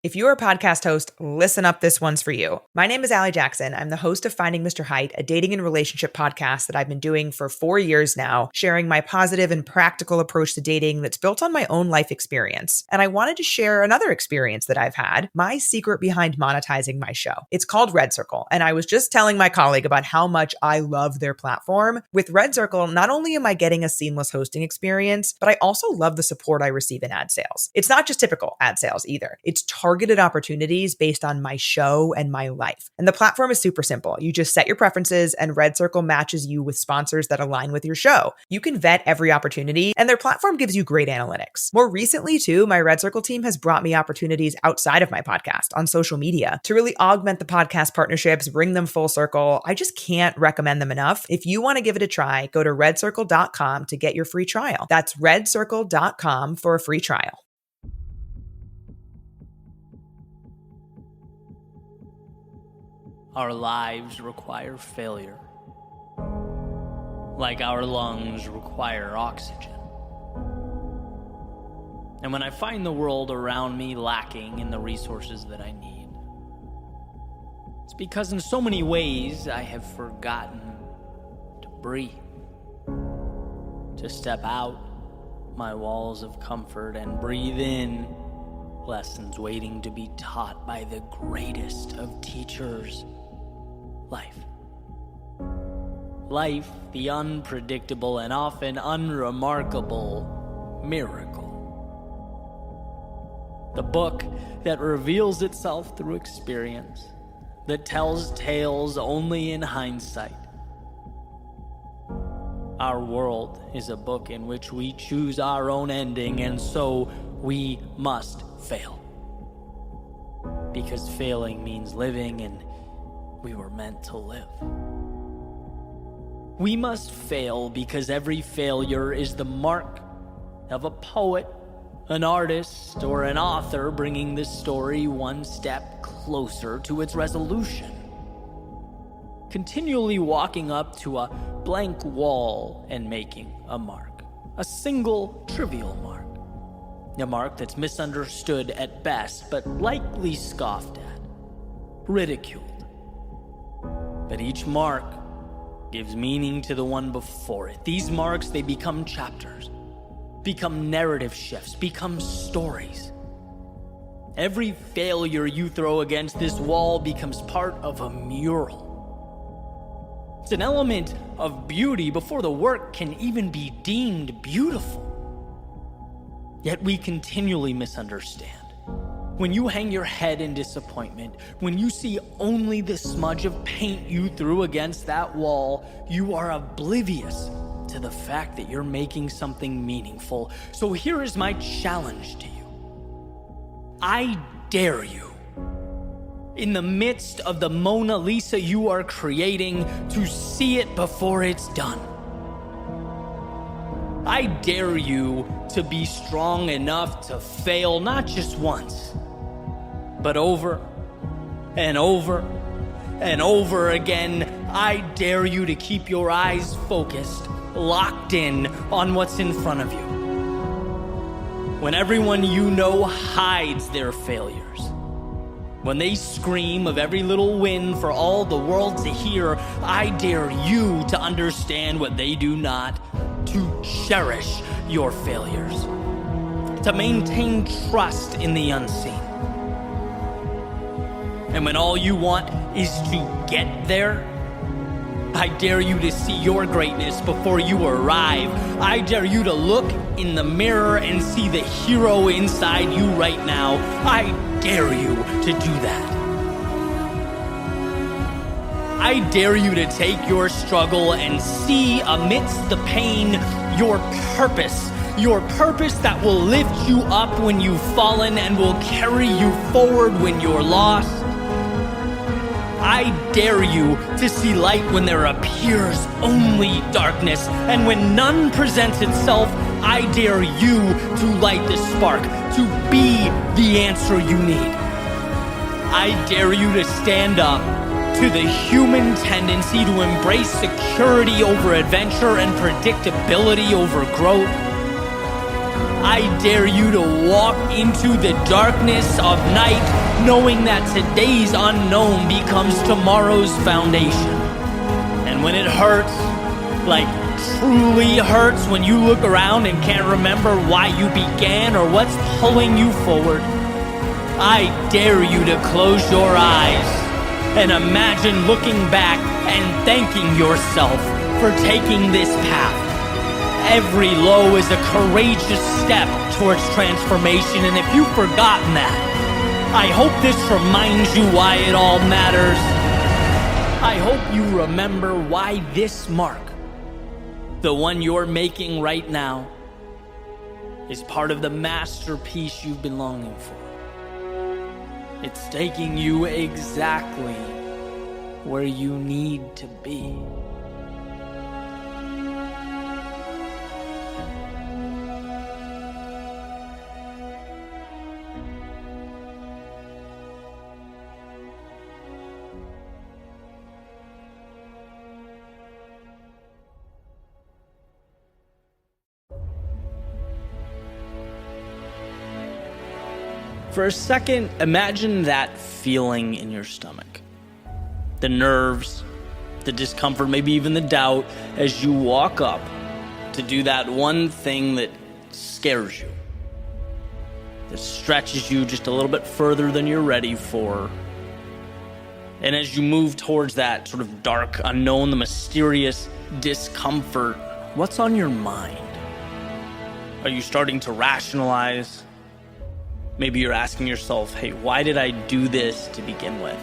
If you're a podcast host, listen up, this one's for you. My name is Allie Jackson. I'm the host of Finding Mr. Height, a dating and relationship podcast that I've been doing for 4 years now, sharing my positive and practical approach to dating that's built on my own life experience. And I wanted to share another experience that I've had, my secret behind monetizing my show. It's called Red Circle, and I was just telling my colleague about how much I love their platform. With Red Circle, not only am I getting a seamless hosting experience, but I also love the support I receive in ad sales. It's not just typical ad sales either. It's targeted opportunities based on my show and my life. And the platform is super simple. You just set your preferences and Red Circle matches you with sponsors that align with your show. You can vet every opportunity and their platform gives you great analytics. More recently too, my Red Circle team has brought me opportunities outside of my podcast on social media to really augment the podcast partnerships, bring them full circle. I just can't recommend them enough. If you want to give it a try, go to redcircle.com to get your free trial. That's redcircle.com for a free trial. Our lives require failure, like our lungs require oxygen. And when I find the world around me lacking in the resources that I need, it's because in so many ways I have forgotten to breathe, to step out my walls of comfort and breathe in lessons waiting to be taught by the greatest of teachers. Life, the unpredictable and often unremarkable miracle. The book that reveals itself through experience, that tells tales only in hindsight. Our world is a book in which we choose our own ending, and so we must fail. Because failing means living, and we were meant to live. We must fail because every failure is the mark of a poet, an artist, or an author bringing the story one step closer to its resolution. Continually walking up to a blank wall and making a mark, a single trivial mark, a mark that's misunderstood at best, but likely scoffed at, ridiculed. But each mark gives meaning to the one before it. These marks, they become chapters, become narrative shifts, become stories. Every failure you throw against this wall becomes part of a mural. It's an element of beauty before the work can even be deemed beautiful. Yet we continually misunderstand. When you hang your head in disappointment, when you see only the smudge of paint you threw against that wall, you are oblivious to the fact that you're making something meaningful. So here is my challenge to you. I dare you, in the midst of the Mona Lisa you are creating, to see it before it's done. I dare you to be strong enough to fail not just once, but over and over and over again. I dare you to keep your eyes focused, locked in on what's in front of you. When everyone you know hides their failures, when they scream of every little win for all the world to hear, I dare you to understand what they do not, to cherish your failures, to maintain trust in the unseen. And when all you want is to get there, I dare you to see your greatness before you arrive. I dare you to look in the mirror and see the hero inside you right now. I dare you to do that. I dare you to take your struggle and see amidst the pain your purpose that will lift you up when you've fallen and will carry you forward when you're lost. I dare you to see light when there appears only darkness, and when none presents itself, I dare you to light the spark, to be the answer you need. I dare you to stand up to the human tendency to embrace security over adventure and predictability over growth. I dare you to walk into the darkness of night, knowing that today's unknown becomes tomorrow's foundation. And when it hurts, like truly hurts, when you look around and can't remember why you began or what's pulling you forward, I dare you to close your eyes and imagine looking back and thanking yourself for taking this path. Every low is a courageous step towards transformation, and if you've forgotten that, I hope this reminds you why it all matters. I hope you remember why this mark, the one you're making right now, is part of the masterpiece you've been longing for. It's taking you exactly where you need to be. For a second, imagine that feeling in your stomach. The nerves, the discomfort, maybe even the doubt as you walk up to do that one thing that scares you, that stretches you just a little bit further than you're ready for. And as you move towards that sort of dark unknown, the mysterious discomfort, what's on your mind? Are you starting to rationalize? Maybe you're asking yourself, hey, why did I do this to begin with?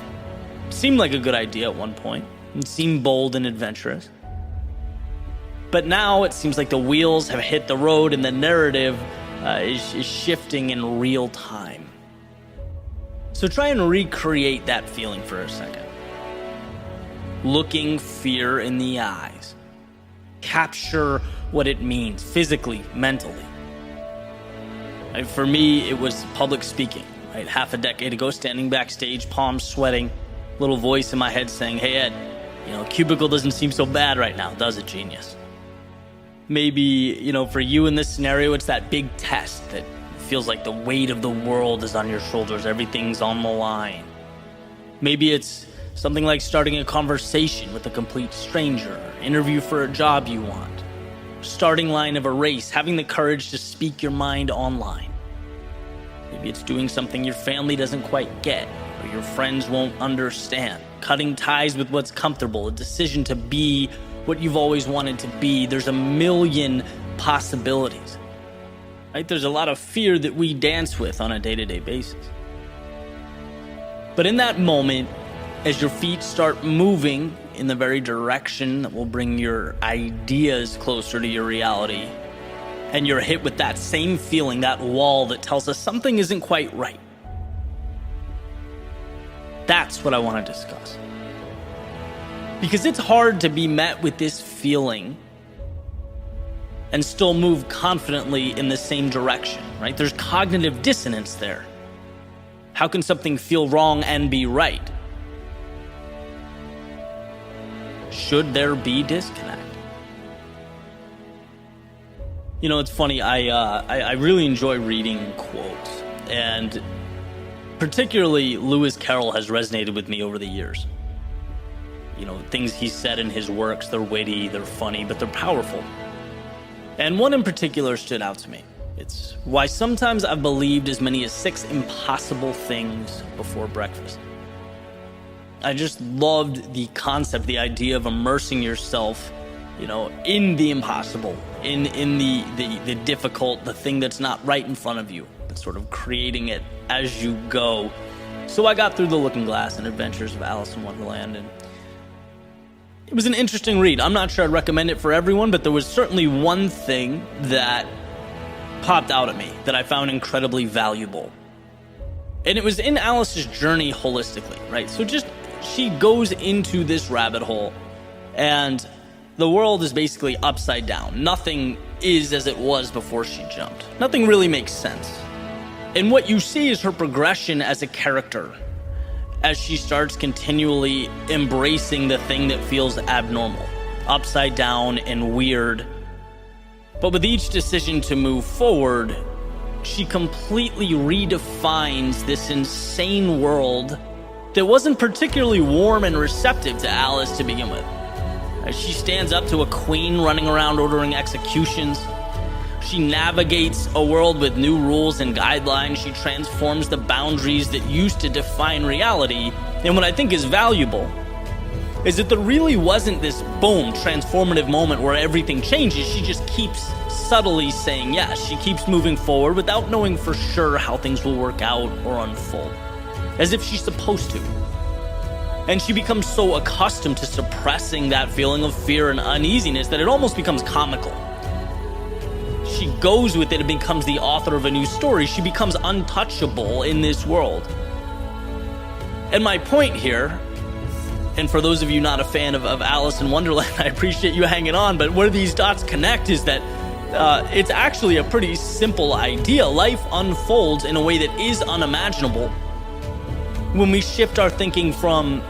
It seemed like a good idea at one point. It seemed bold and adventurous. But now it seems like the wheels have hit the road and the narrative is shifting in real time. So try and recreate that feeling for a second. Looking fear in the eyes. Capture what it means physically, mentally. For me, it was public speaking, right? Half a decade ago, standing backstage, palms sweating, little voice in my head saying, hey, Ed, cubicle doesn't seem so bad right now, does it, genius? Maybe, for you in this scenario, it's that big test that feels like the weight of the world is on your shoulders, everything's on the line. Maybe it's something like starting a conversation with a complete stranger, interview for a job you want. Starting line of a race, having the courage to speak your mind online. Maybe it's doing something your family doesn't quite get, or your friends won't understand. Cutting ties with what's comfortable, a decision to be what you've always wanted to be. There's a million possibilities, right? There's a lot of fear that we dance with on a day-to-day basis. But in that moment, as your feet start moving in the very direction that will bring your ideas closer to your reality, and you're hit with that same feeling, that wall that tells us something isn't quite right. That's what I want to discuss. Because it's hard to be met with this feeling and still move confidently in the same direction, right? There's cognitive dissonance there. How can something feel wrong and be right? Should there be disconnect? It's funny, I really enjoy reading quotes, and particularly Lewis Carroll has resonated with me over the years. Things he said in his works, they're witty, they're funny, but they're powerful. And one in particular stood out to me. It's why sometimes I've believed as many as 6 impossible things before breakfast. I just loved the concept, the idea of immersing yourself, in the impossible, in the difficult, the thing that's not right in front of you, but sort of creating it as you go. So I got through The Looking Glass and Adventures of Alice in Wonderland, and it was an interesting read. I'm not sure I'd recommend it for everyone, but there was certainly one thing that popped out at me that I found incredibly valuable. And it was in Alice's journey holistically, right? So she goes into this rabbit hole, and the world is basically upside down. Nothing is as it was before she jumped. Nothing really makes sense. And what you see is her progression as a character, as she starts continually embracing the thing that feels abnormal, upside down and weird. But with each decision to move forward, she completely redefines this insane world that wasn't particularly warm and receptive to Alice to begin with. She stands up to a queen running around ordering executions. She navigates a world with new rules and guidelines. She transforms the boundaries that used to define reality. And what I think is valuable is that there really wasn't this boom, transformative moment where everything changes. She just keeps subtly saying yes. She keeps moving forward without knowing for sure how things will work out or unfold, as if she's supposed to. And she becomes so accustomed to suppressing that feeling of fear and uneasiness that it almost becomes comical. She goes with it and becomes the author of a new story. She becomes untouchable in this world. And my point here, and for those of you not a fan of Alice in Wonderland, I appreciate you hanging on, but where these dots connect is that it's actually a pretty simple idea. Life unfolds in a way that is unimaginable when we shift our thinking from,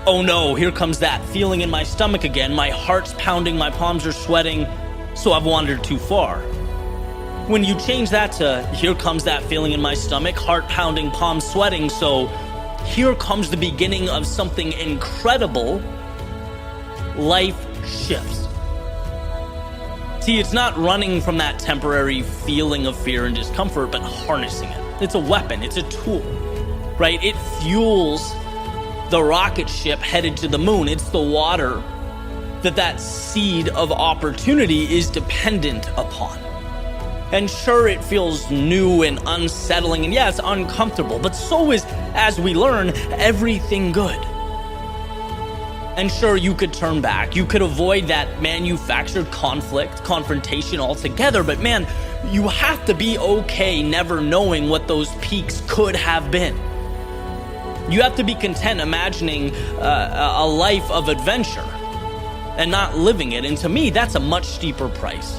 oh no, here comes that feeling in my stomach again, my heart's pounding, my palms are sweating, so I've wandered too far. When you change that to, here comes that feeling in my stomach, heart pounding, palms sweating, so here comes the beginning of something incredible, life shifts. See, it's not running from that temporary feeling of fear and discomfort, but harnessing it. It's a weapon, it's a tool, right? It fuels the rocket ship headed to the moon. It's the water that seed of opportunity is dependent upon. And sure, it feels new and unsettling, and yeah, it's uncomfortable, but so is, as we learn, everything good. And sure, you could turn back. You could avoid that manufactured confrontation altogether, but man, you have to be okay never knowing what those peaks could have been. You have to be content imagining a life of adventure and not living it. And to me, that's a much steeper price,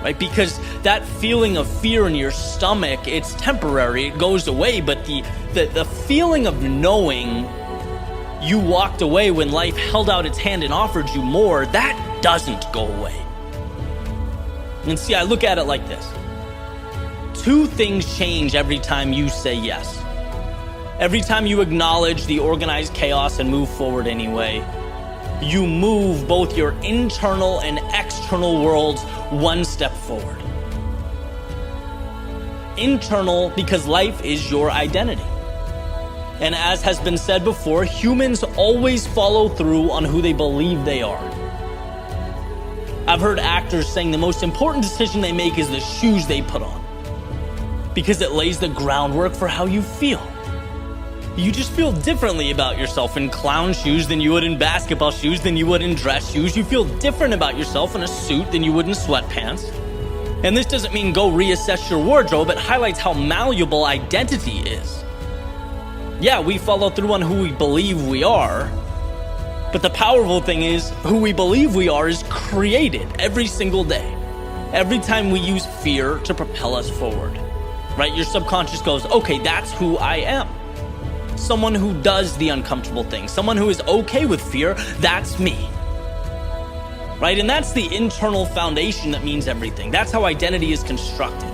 right? Because that feeling of fear in your stomach, it's temporary, it goes away, but the feeling of knowing you walked away when life held out its hand and offered you more, that doesn't go away. And see, I look at it like this. Two things change every time you say yes. Every time you acknowledge the organized chaos and move forward anyway, you move both your internal and external worlds one step forward. Internal, because life is your identity. And as has been said before, humans always follow through on who they believe they are. I've heard actors saying the most important decision they make is the shoes they put on, because it lays the groundwork for how you feel. You just feel differently about yourself in clown shoes than you would in basketball shoes than you would in dress shoes. You feel different about yourself in a suit than you would in sweatpants. And this doesn't mean go reassess your wardrobe. It highlights how malleable identity is. Yeah, we follow through on who we believe we are, but the powerful thing is who we believe we are is created every single day. Every time we use fear to propel us forward, right? Your subconscious goes, okay, that's who I am. Someone who does the uncomfortable things, someone who is okay with fear, that's me. Right? And that's the internal foundation that means everything. That's how identity is constructed.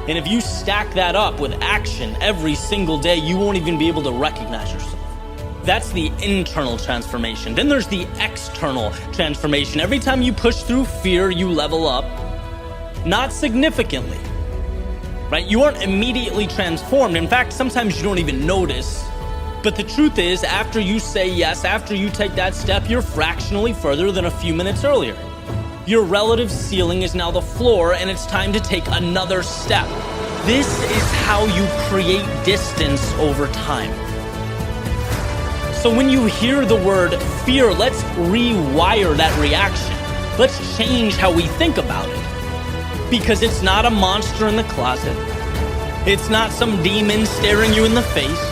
And if you stack that up with action every single day, you won't even be able to recognize yourself. That's the internal transformation. Then there's the external transformation. Every time you push through fear, you level up. Not significantly. Right? You aren't immediately transformed. In fact, sometimes you don't even notice. But the truth is, after you say yes, after you take that step, you're fractionally further than a few minutes earlier. Your relative ceiling is now the floor, and it's time to take another step. This is how you create distance over time. So when you hear the word fear, let's rewire that reaction. Let's change how we think about it. Because it's not a monster in the closet. It's not some demon staring you in the face.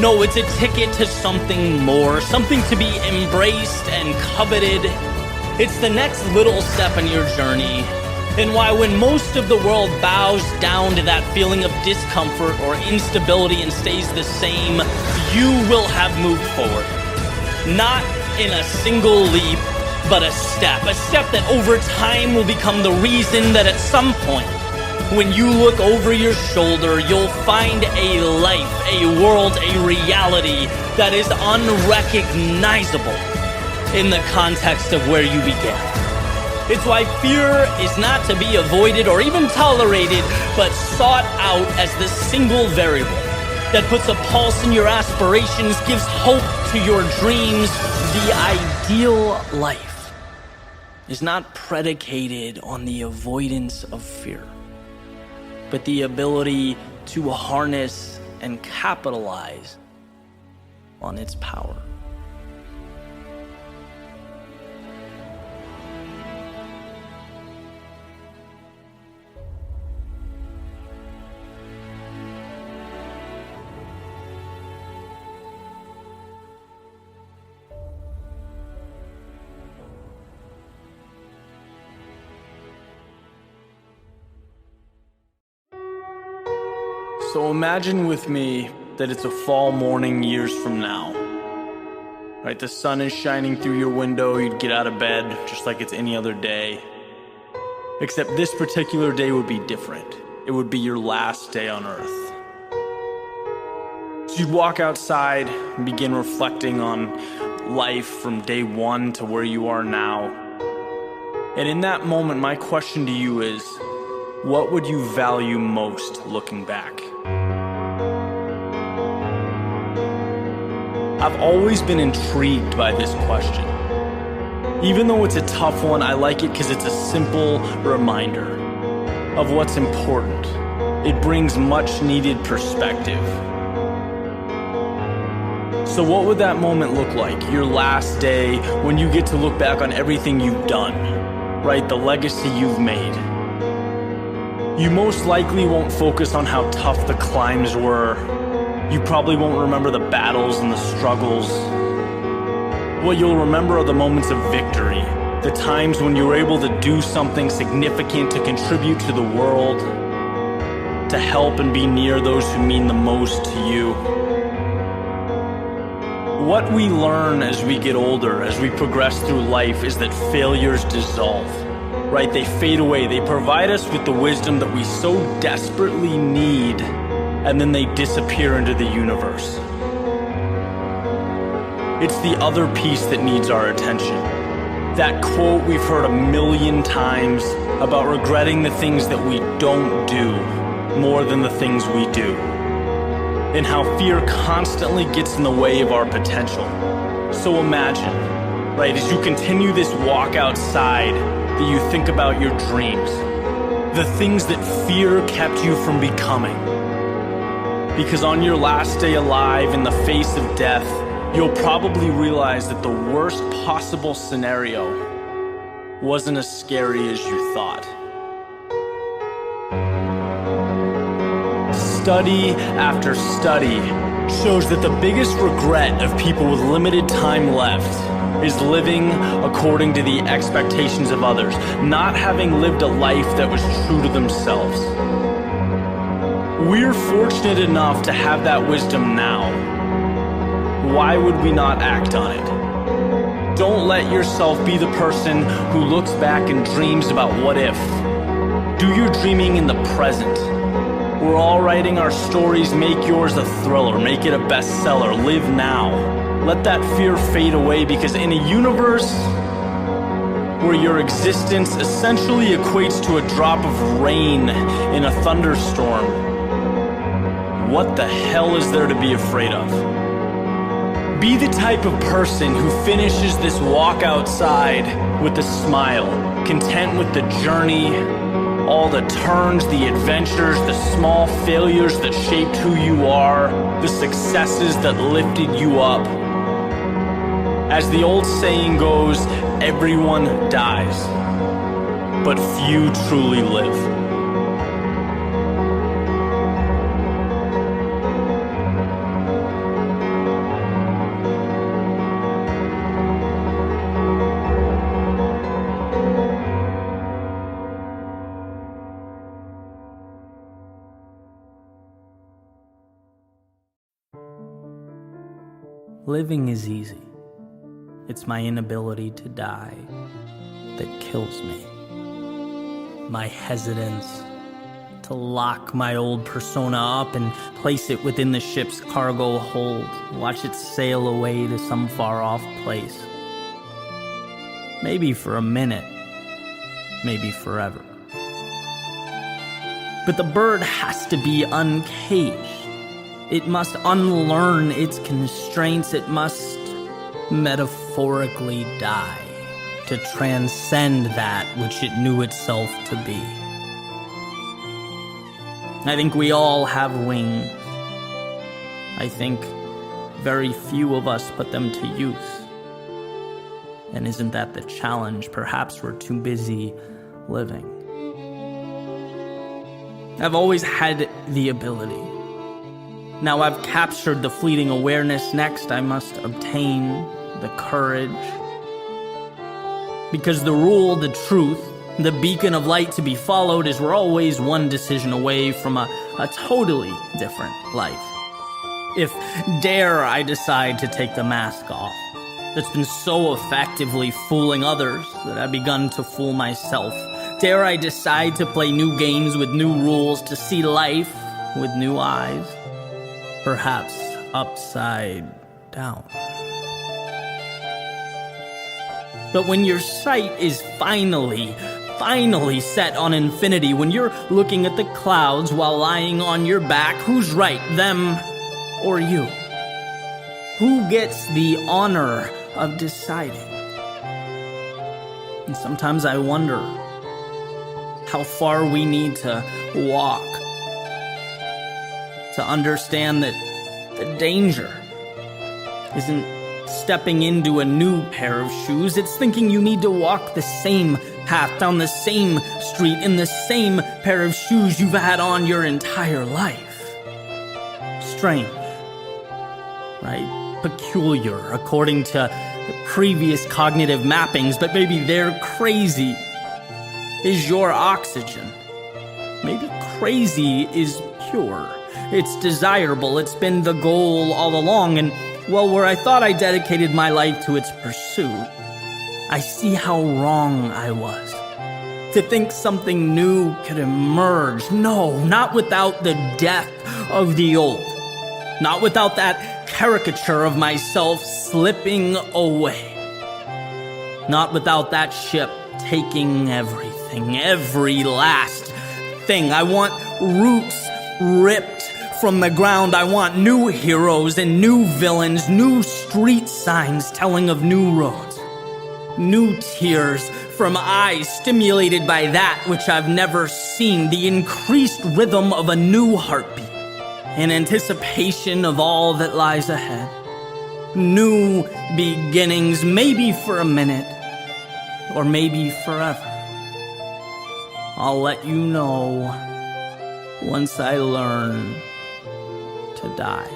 No, it's a ticket to something more, something to be embraced and coveted. It's the next little step in your journey. And why when most of the world bows down to that feeling of discomfort or instability and stays the same, you will have moved forward. Not in a single leap, but a step that over time will become the reason that at some point When you look over your shoulder, you'll find a life, a world, a reality that is unrecognizable in the context of where you began. It's why fear is not to be avoided or even tolerated, but sought out as the single variable that puts a pulse in your aspirations, gives hope to your dreams. The ideal life is not predicated on the avoidance of fear, but the ability to harness and capitalize on its power. So imagine with me that it's a fall morning years from now. Right, the sun is shining through your window, you'd get out of bed just like it's any other day. Except this particular day would be different. It would be your last day on earth. So you'd walk outside and begin reflecting on life from day one to where you are now. And in that moment, my question to you is, what would you value most looking back? I've always been intrigued by this question. Even though it's a tough one, I like it because it's a simple reminder of what's important. It brings much needed perspective. So what would that moment look like? Your last day, when you get to look back on everything you've done, right? The legacy you've made. You most likely won't focus on how tough the climbs were. You probably won't remember the battles and the struggles. What you'll remember are the moments of victory, the times when you were able to do something significant to contribute to the world, to help and be near those who mean the most to you. What we learn as we get older, as we progress through life, is that failures dissolve, right? They fade away. They provide us with the wisdom that we so desperately need, and then they disappear into the universe. It's the other piece that needs our attention. That quote we've heard a million times about regretting the things that we don't do more than the things we do, and how fear constantly gets in the way of our potential. So imagine, right, as you continue this walk outside, that you think about your dreams, the things that fear kept you from becoming. Because on your last day alive, in the face of death, you'll probably realize that the worst possible scenario wasn't as scary as you thought. Study after study shows that the biggest regret of people with limited time left is living according to the expectations of others, not having lived a life that was true to themselves. We're fortunate enough to have that wisdom now. Why would we not act on it? Don't let yourself be the person who looks back and dreams about what if. Do your dreaming in the present. We're all writing our stories. Make yours a thriller. Make it a bestseller. Live now. Let that fear fade away, because in a universe where your existence essentially equates to a drop of rain in a thunderstorm, what the hell is there to be afraid of? Be the type of person who finishes this walk outside with a smile, content with the journey, all the turns, the adventures, the small failures that shaped who you are, the successes that lifted you up. As the old saying goes, everyone dies, but few truly live. Living is easy. It's my inability to die that kills me. My hesitance, to lock my old persona up and place it within the ship's cargo hold, watch it sail away to some far-off place. Maybe for a minute, maybe forever. But the bird has to be uncaged. It must unlearn its constraints. It must metaphorically die to transcend that which it knew itself to be. I think we all have wings. I think very few of us put them to use. And isn't that the challenge? Perhaps we're too busy living. I've always had the ability. Now I've captured the fleeting awareness. Next, I must obtain the courage. Because the rule, the truth, the beacon of light to be followed is we're always one decision away from a totally different life. If dare I decide to take the mask off, that's been so effectively fooling others that I've begun to fool myself. Dare I decide to play new games with new rules, to see life with new eyes, perhaps upside down. But when your sight is finally set on infinity, when you're looking at the clouds while lying on your back, who's right, them or you? Who gets the honor of deciding? And sometimes I wonder how far we need to walk to understand that the danger isn't stepping into a new pair of shoes. It's thinking you need to walk the same path, down the same street, in the same pair of shoes you've had on your entire life. Strange, right? Peculiar, according to previous cognitive mappings, but maybe they're crazy is your oxygen. Maybe crazy is pure. It's desirable. It's been the goal all along. And, well, where I thought I dedicated my life to its pursuit, I see how wrong I was. To think something new could emerge. No, not without the death of the old. Not without that caricature of myself slipping away. Not without that ship taking everything, every last thing. I want roots ripped from the ground. I want new heroes and new villains, new street signs telling of new roads, new tears from eyes stimulated by that which I've never seen, the increased rhythm of a new heartbeat in anticipation of all that lies ahead. New beginnings, maybe for a minute, or maybe forever. I'll let you know once I learn to die.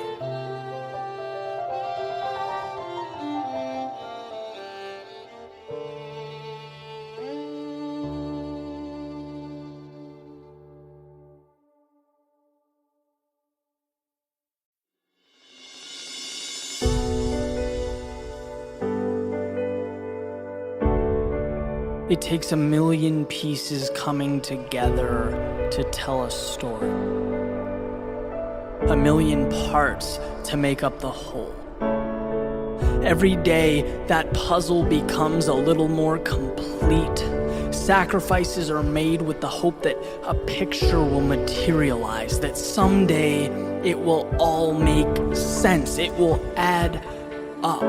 It takes a million pieces coming together to tell a story. A million parts to make up the whole. Every day, that puzzle becomes a little more complete. Sacrifices are made with the hope that a picture will materialize, that someday it will all make sense. It will add up.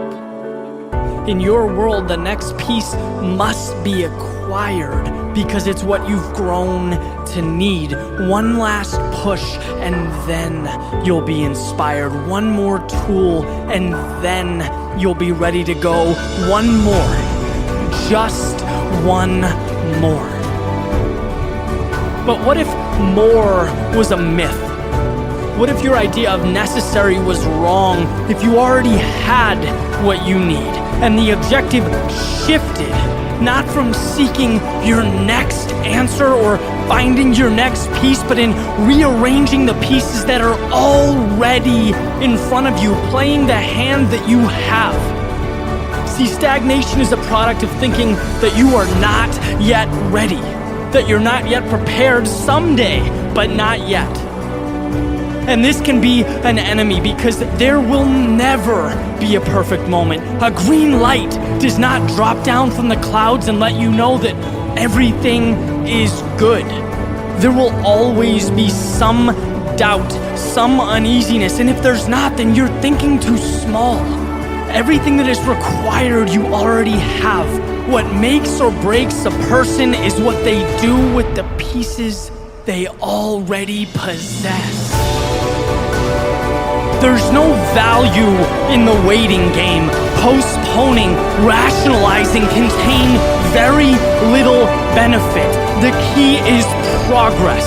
In your world, the next piece must be acquired because it's what you've grown to need. One last push and then you'll be inspired. One more tool and then you'll be ready to go. One more. Just one more. But what if more was a myth? What if your idea of necessary was wrong? If you already had what you need and the objective shifted, not from seeking your next answer or finding your next piece, but in rearranging the pieces that are already in front of you, playing the hand that you have. See, stagnation is a product of thinking that you are not yet ready. that you're not yet prepared someday, but not yet. And this can be an enemy because there will never be a perfect moment. A green light does not drop down from the clouds and let you know that everything is good. There will always be some doubt, some uneasiness, and if there's not, then you're thinking too small. Everything that is required, you already have. What makes or breaks a person is what they do with the pieces they already possess. There's no value in the waiting game. Postponing, rationalizing contain very little benefit. The key is progress.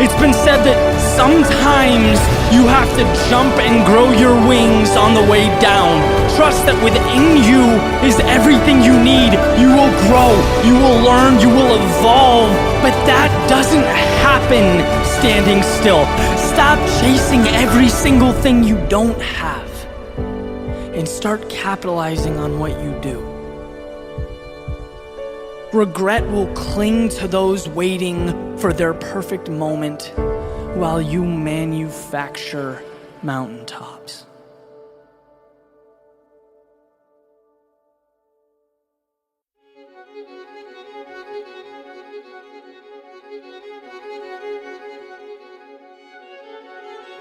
It's been said that sometimes you have to jump and grow your wings on the way down. Trust that within you is everything you need. You will grow, you will learn, you will evolve, but that doesn't happen standing still. Stop chasing every single thing you don't have and start capitalizing on what you do. Regret will cling to those waiting for their perfect moment while you manufacture mountaintops.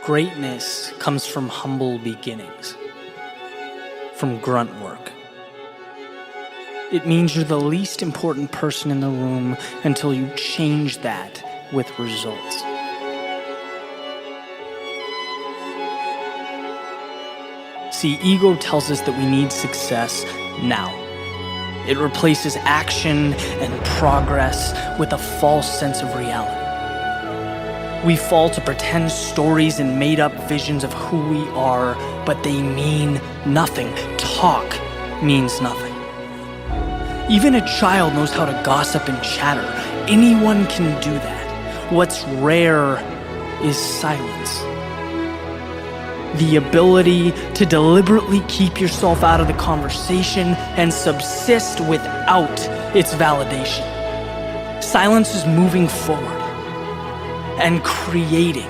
Greatness comes from humble beginnings, from grunt work. It means you're the least important person in the room until you change that with results. See, ego tells us that we need success now. It replaces action and progress with a false sense of reality. We fall to pretend stories and made-up visions of who we are, but they mean nothing. Talk means nothing. Even a child knows how to gossip and chatter. Anyone can do that. What's rare is silence. The ability to deliberately keep yourself out of the conversation and subsist without its validation. Silence is moving forward and creating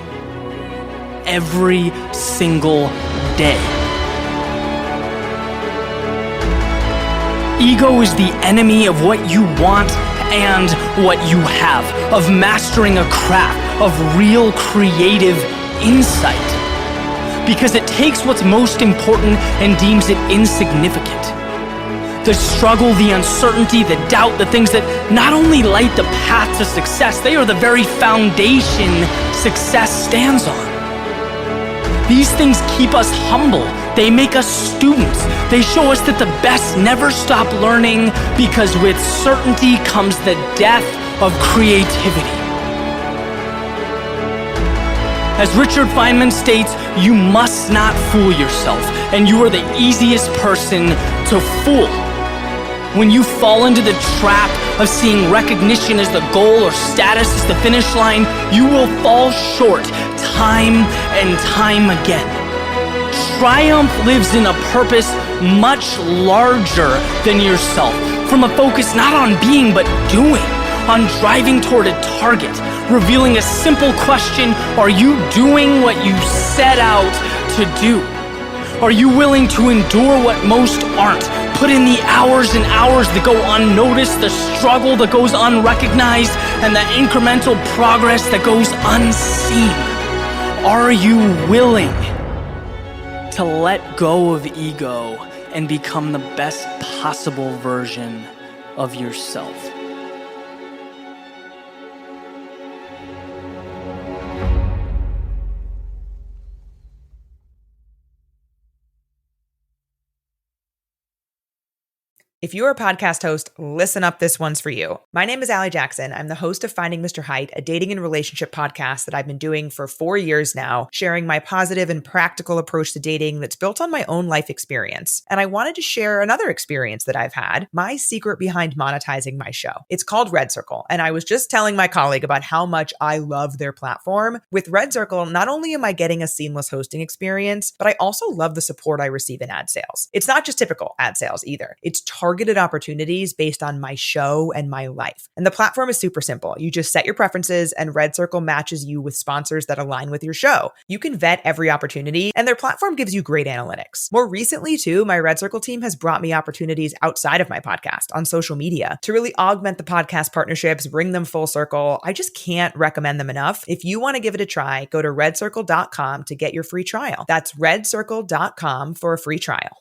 every single day. Ego is the enemy of what you want and what you have, of mastering a craft, of real creative insight. Because it takes what's most important and deems it insignificant. The struggle, the uncertainty, the doubt, the things that not only light the path to success, they are the very foundation success stands on. These things keep us humble. They make us students. They show us that the best never stop learning, because with certainty comes the death of creativity. As Richard Feynman states, you must not fool yourself, and you are the easiest person to fool. When you fall into the trap of seeing recognition as the goal or status as the finish line, you will fall short time and time again. Triumph lives in a purpose much larger than yourself, from a focus not on being but doing, on driving toward a target, revealing a simple question: are you doing what you set out to do? Are you willing to endure what most aren't? Put in the hours and hours that go unnoticed, the struggle that goes unrecognized, and the incremental progress that goes unseen. Are you willing to let go of ego and become the best possible version of yourself? If you're a podcast host, listen up, this one's for you. My name is Allie Jackson. I'm the host of Finding Mr. Height, a dating and relationship podcast that I've been doing for 4 years now, sharing my positive and practical approach to dating that's built on my own life experience. And I wanted to share another experience that I've had, my secret behind monetizing my show. It's called Red Circle, and I was just telling my colleague about how much I love their platform. With Red Circle, not only am I getting a seamless hosting experience, but I also love the support I receive in ad sales. It's not just typical ad sales either. It's targeted targeted opportunities based on my show and my life. And the platform is super simple. You just set your preferences and Red Circle matches you with sponsors that align with your show. You can vet every opportunity and their platform gives you great analytics. More recently too, my Red Circle team has brought me opportunities outside of my podcast on social media to really augment the podcast partnerships, bring them full circle. I just can't recommend them enough. If you want to give it a try, go to redcircle.com to get your free trial. That's redcircle.com for a free trial.